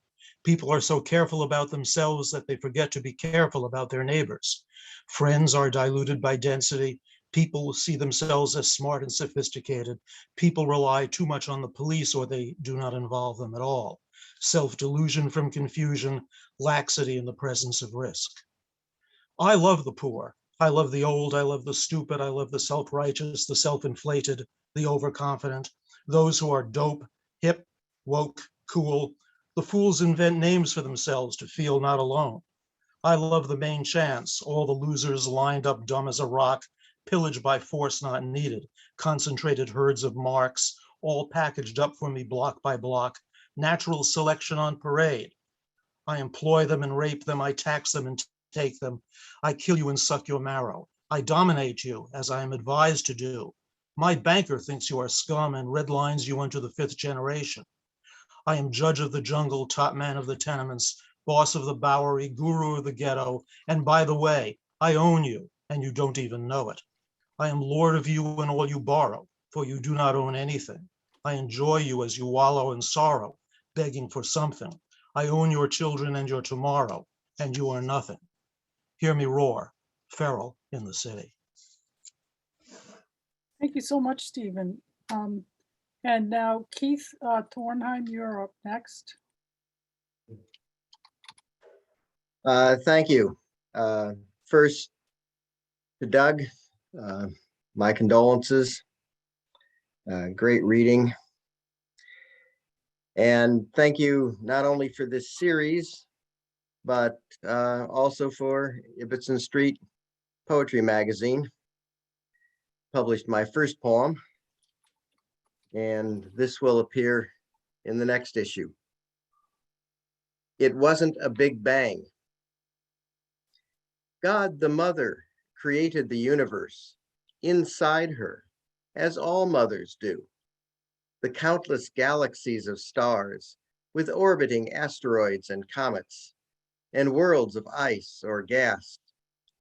People are so careful about themselves that they forget to be careful about their neighbors. Friends are diluted by density. People see themselves as smart and sophisticated. People rely too much on the police or they do not involve them at all. Self-delusion from confusion, laxity in the presence of risk. I love the poor. I love the old. I love the stupid. I love the self-righteous, the self-inflated, the overconfident, those who are dope, hip, woke, cool. The fools invent names for themselves to feel not alone. I love the main chance, all the losers lined up dumb as a rock, pillaged by force not needed, concentrated herds of marks, all packaged up for me block by block, natural selection on parade. I employ them and rape them, I tax them and take them. I kill you and suck your marrow. I dominate you, as I am advised to do. My banker thinks you are scum and redlines you into the 5th generation. I am judge of the jungle, top man of the tenements, boss of the Bowery, guru of the ghetto, and by the way, I own you, and you don't even know it. I am lord of you and all you borrow, for you do not own anything. I enjoy you as you wallow in sorrow, begging for something. I own your children and your tomorrow, and you are nothing. Hear me roar, feral in the city. Thank you so much, Stephen. And now Keith Tornheim, you're up next. Thank you. First, to Doug, my condolences. Great reading. And thank you not only for this series, but also for Ibbotson Street Poetry Magazine. Published my first poem, and this will appear in the next issue. It wasn't a big bang. God the Mother created the universe inside her, as all mothers do. The countless galaxies of stars with orbiting asteroids and comets, and worlds of ice or gas,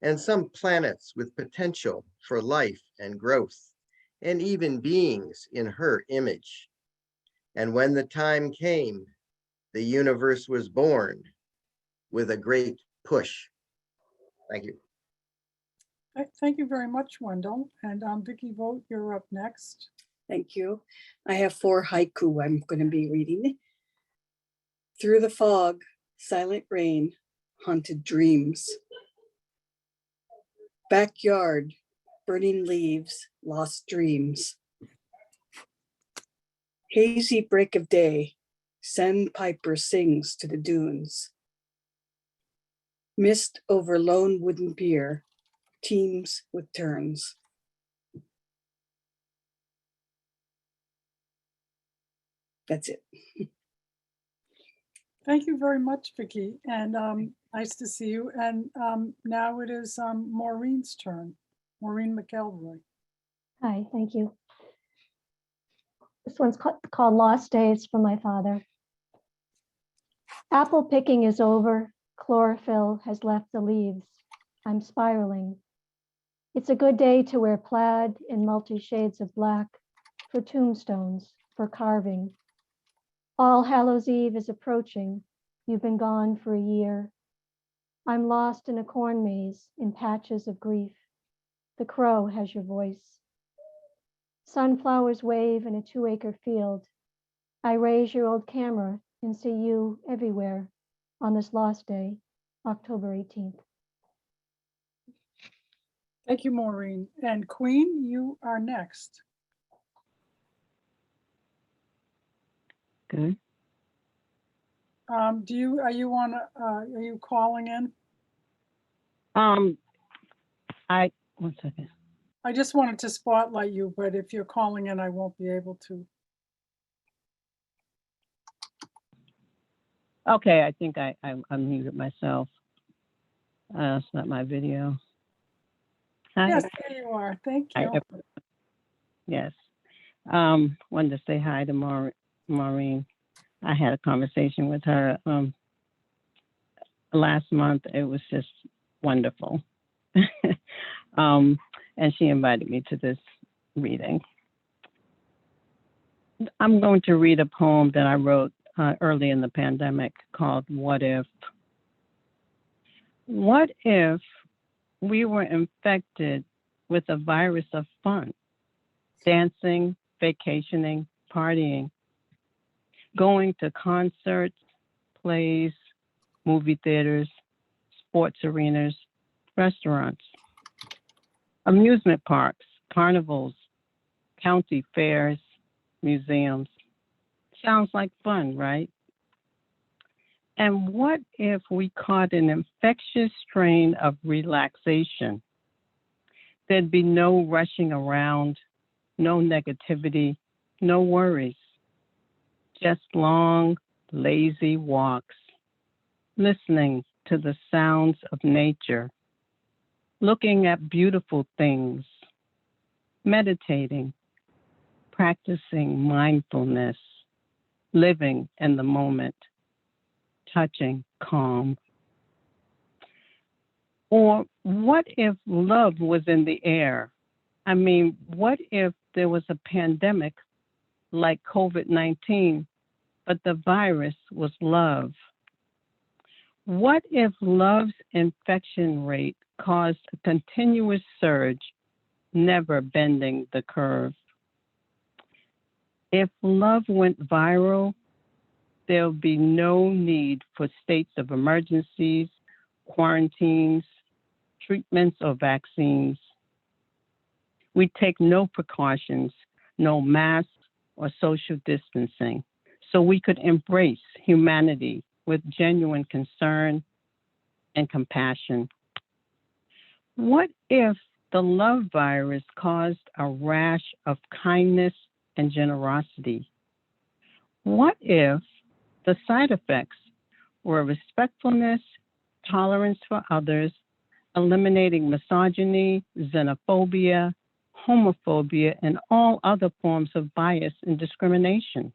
and some planets with potential for life and growth, and even beings in her image. And when the time came, the universe was born with a great push. Thank you. Thank you very much, Wendell. And Vicky Voss, you're up next. Thank you. I have 4 haiku I'm going to be reading. Through the fog, silent rain, haunted dreams. Backyard, burning leaves, lost dreams. Hazy break of day, sandpiper sings to the dunes. Mist over lone wooden pier, teams with turns. That's it. Thank you very much, Vicky, and nice to see you. And now it is Maureen's turn. Maureen McElroy. Hi, thank you. This one's called Lost Days from my father. Apple picking is over. Chlorophyll has left the leaves. I'm spiraling. It's a good day to wear plaid in multi-shades of black for tombstones, for carving. All Hallows Eve is approaching. You've been gone for a year. I'm lost in a corn maze in patches of grief. The crow has your voice. Sunflowers wave in a 2-acre field. I raise your old camera and see you everywhere on this lost day, October 18th. Thank you, Maureen. And Queen, you are next. Okay. Are you calling in? One second. I just wanted to spotlight you, but if you're calling in, I won't be able to. Okay, I think I muted myself. It's not my video. Hi. Yes, there you are. Thank you. Yes. Wanted to say hi to Maureen. I had a conversation with her last month. It was just wonderful. And she invited me to this reading. I'm going to read a poem that I wrote early in the pandemic called What If? What if we were infected with a virus of fun, dancing, vacationing, partying, going to concerts, plays, movie theaters, sports arenas, restaurants, amusement parks, carnivals, county fairs, museums. Sounds like fun, right? And what if we caught an infectious strain of relaxation? There'd be no rushing around, no negativity, no worries. Just long, lazy walks, listening to the sounds of nature, looking at beautiful things, meditating, practicing mindfulness, living in the moment, touching calm. Or what if love was in the air? I mean, what if there was a pandemic like COVID-19, but the virus was love? What if love's infection rate caused a continuous surge, never bending the curve? If love went viral, there'll be no need for states of emergencies, quarantines, treatments, or vaccines. We take no precautions, no masks or social distancing, so we could embrace humanity with genuine concern and compassion. What if the love virus caused a rash of kindness and generosity? What if the side effects were respectfulness, tolerance for others, eliminating misogyny, xenophobia, homophobia, and all other forms of bias and discrimination?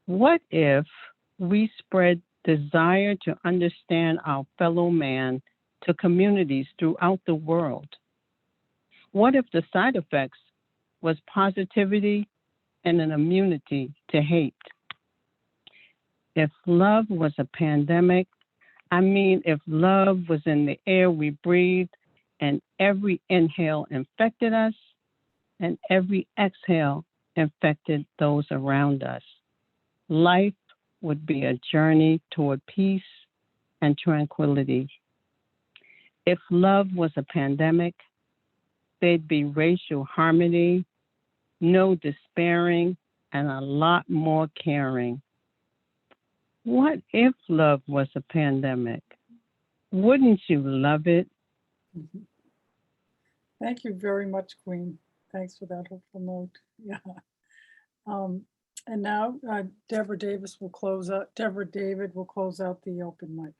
What if we spread desire to understand our fellow man to communities throughout the world? What if the side effects was positivity and an immunity to hate? If love was a pandemic, I mean, if love was in the air we breathed and every inhale infected us and every exhale infected those around us, life would be a journey toward peace, and tranquility. If love was a pandemic, there'd be racial harmony, no despairing, and a lot more caring. What if love was a pandemic? Wouldn't you love it? Mhm. Thank you very much, Queen. Thanks for that hopeful note. Yeah. And now Deborah David will close out the open mic.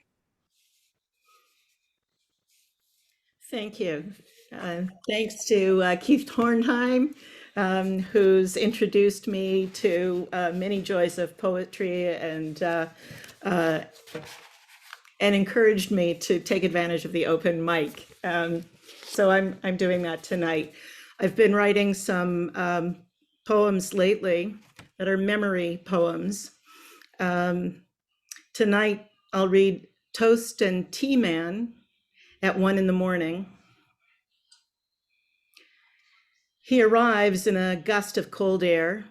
Thank you. Thanks to Keith Tornheim, who's introduced me to many joys of poetry and encouraged me to take advantage of the open mic. So I'm doing that tonight. I've been writing some poems lately that are memory poems. Tonight I'll read Toast and Tea Man at 1 a.m. He arrives in a gust of cold air.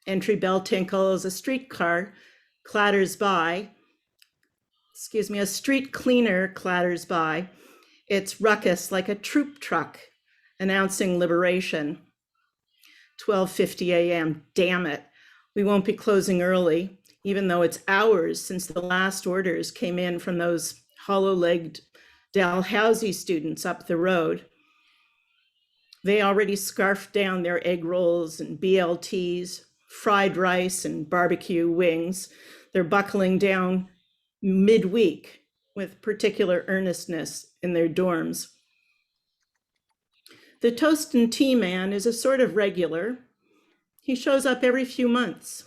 Entry bell tinkles, a streetcar clatters by. A street cleaner clatters by. It's ruckus like a troop truck announcing liberation. 12:50 a.m. Damn it. We won't be closing early, even though it's hours since the last orders came in from those hollow-legged Dalhousie students up the road. They already scarfed down their egg rolls and BLTs, fried rice and barbecue wings. They're buckling down midweek with particular earnestness in their dorms. The Toast and Tea Man is a sort of regular. He shows up every few months.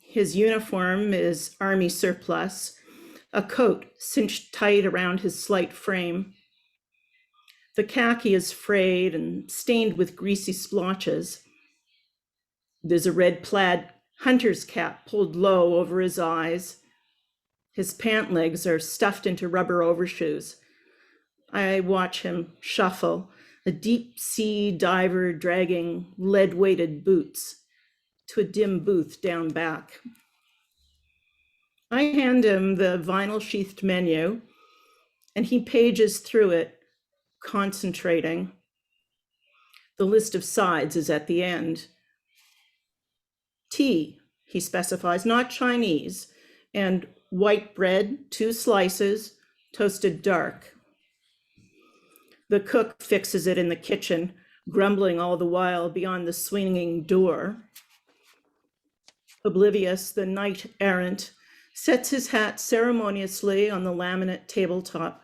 His uniform is army surplus, a coat cinched tight around his slight frame. The khaki is frayed and stained with greasy splotches. There's a red plaid hunter's cap pulled low over his eyes. His pant legs are stuffed into rubber overshoes. I watch him shuffle, a deep sea diver dragging lead-weighted boots to a dim booth down back. I hand him the vinyl-sheathed menu, and he pages through it, concentrating. The list of sides is at the end. Tea, he specifies, not Chinese, and white bread, 2 slices, toasted dark. The cook fixes it in the kitchen, grumbling all the while beyond the swinging door. Oblivious, the knight errant sets his hat ceremoniously on the laminate tabletop.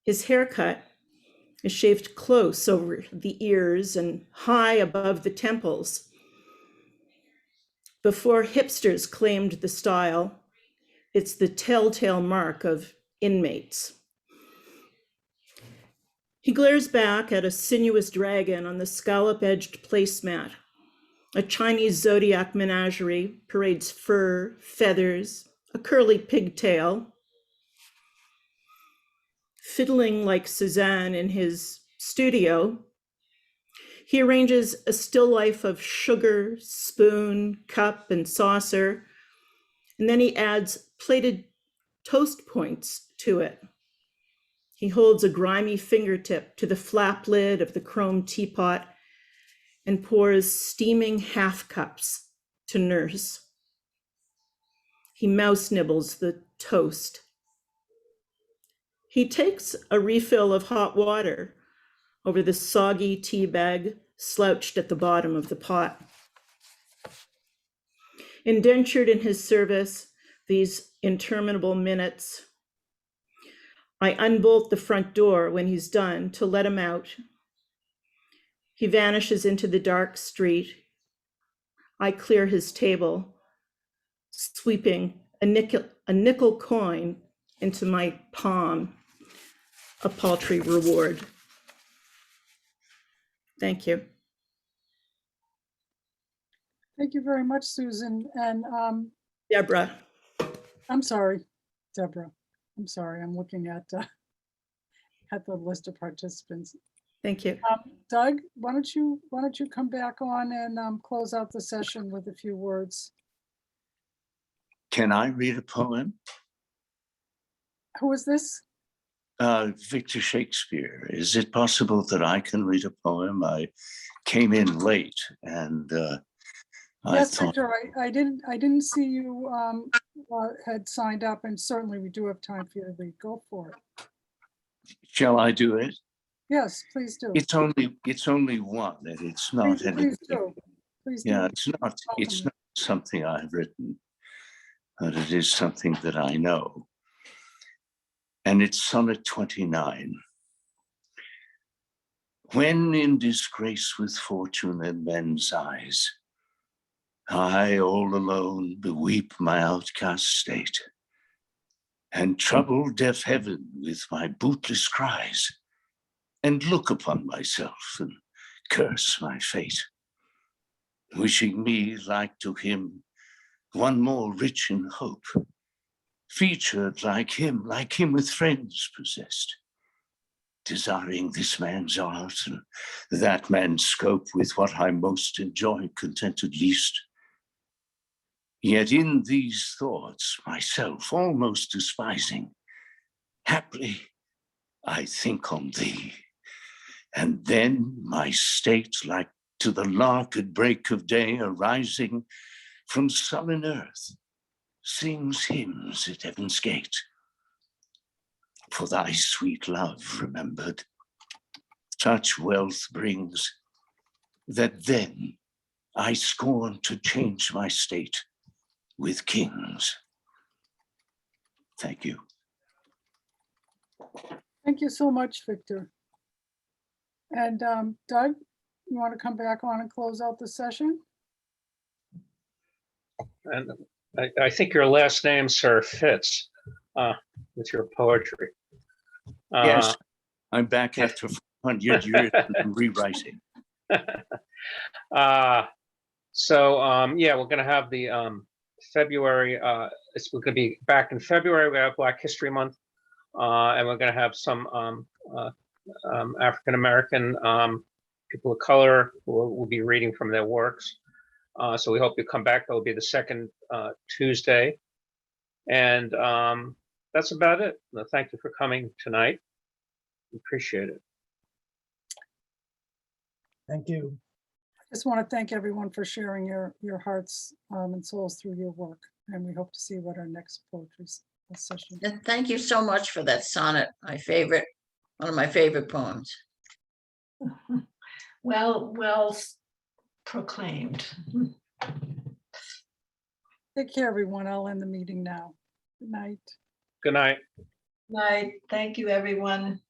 His haircut is shaved close over the ears and high above the temples. Before hipsters claimed the style, it's the telltale mark of inmates. He glares back at a sinuous dragon on the scallop-edged placemat. A Chinese zodiac menagerie parades fur, feathers, a curly pigtail. Fiddling like Cézanne in his studio, he arranges a still life of sugar, spoon, cup, and saucer, and then he adds plated toast points to it. He holds a grimy fingertip to the flap lid of the chrome teapot and pours steaming half cups to nurse. He mouse nibbles the toast. He takes a refill of hot water over the soggy tea bag slouched at the bottom of the pot. Indentured in his service, these interminable minutes, I unbolt the front door when he's done to let him out. He vanishes into the dark street. I clear his table, sweeping a nickel coin into my palm, a paltry reward. Thank you. Thank you very much, Susan. And Deborah. I'm sorry, Deborah. I'm sorry, I'm looking at the list of participants. Thank you. Doug, why don't you come back on and close out the session with a few words? Can I read a poem? Who is this? Victor Shakespeare. Is it possible that I can read a poem? I came in late and I Yes, thought, Victor, I didn't see you had signed up, and certainly we do have time for you to read. Go for it. shall I do it? Yes, please do. It's only one, and it's not Please anything. do. Please do. Yeah, it's not Welcome. something I've written, but it is something that I know. And it's Sonnet 29. When in disgrace with fortune and men's eyes, I all alone beweep my outcast state, and trouble deaf heaven with my bootless cries, and look upon myself and curse my fate, wishing me like to him, one more rich in hope, featured like him with friends possessed, desiring this man's art and that man's scope with what I most enjoy, contented least. Yet in these thoughts, myself almost despising, haply I think on thee, and then my state, like to the lark at break of day arising from sullen earth, sings hymns at heaven's gate. For thy sweet love remembered, such wealth brings, that then I scorn to change my state with kings. Thank you. Thank you so much, Victor. And Doug, you want to come back on and close out the session? And I think your last name, sir, fits with your poetry. Yes, I'm back after 100 years of rewriting. Yeah, we're going to have the February, we're going to be back in February. We have Black History Month, and we're going to have some African-American people of color who will be reading from their works. So we hope you come back. That will be the second Tuesday. And that's about it. Thank you for coming tonight. Appreciate it. Thank you. Just want to thank everyone for sharing your hearts and souls through your work. And we hope to see what our next poetry session. And thank you so much for that sonnet. One of my favorite poems. Well proclaimed. Take care, everyone. I'll end the meeting now. Good night. Good night. Night. Thank you, everyone.